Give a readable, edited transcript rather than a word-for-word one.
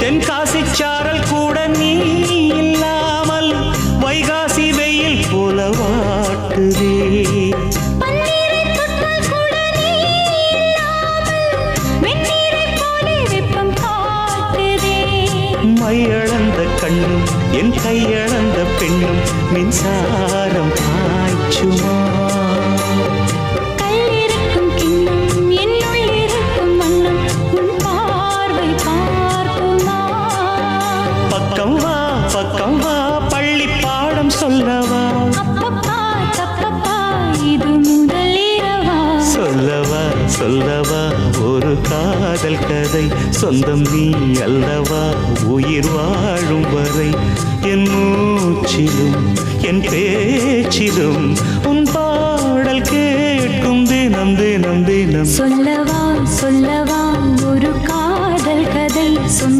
தென்காசி சாரல் கூட நீ இல்லாமல் வைகாசி வெயில் போல வாட்டுதே. மையளந்த கண்ணும் என் கையளந்த பெண்ணும் மின்சாரம் பாய்ச்சுமா. கல்லிருக்கும் கிண்ணம் என்னுள் இருக்கும் வண்ணம் உன் பார்வை பார்க்குமா. பக்கம் வா பள்ளி பாடம் சொல்லவா. அப்பப்பா தப்பப்பா இது முதல் இரவா. சொல்லவா ஒரு காதல் கதை சொந்தம் நீ அல்லவா உயிர் வாழும் வரை. என் மூச்சிலும் என் பேச்சிலும் உன் பாடல் கேட்கும் தினம் தினம் தினம். சொல்லவா ஒரு காதல் கதை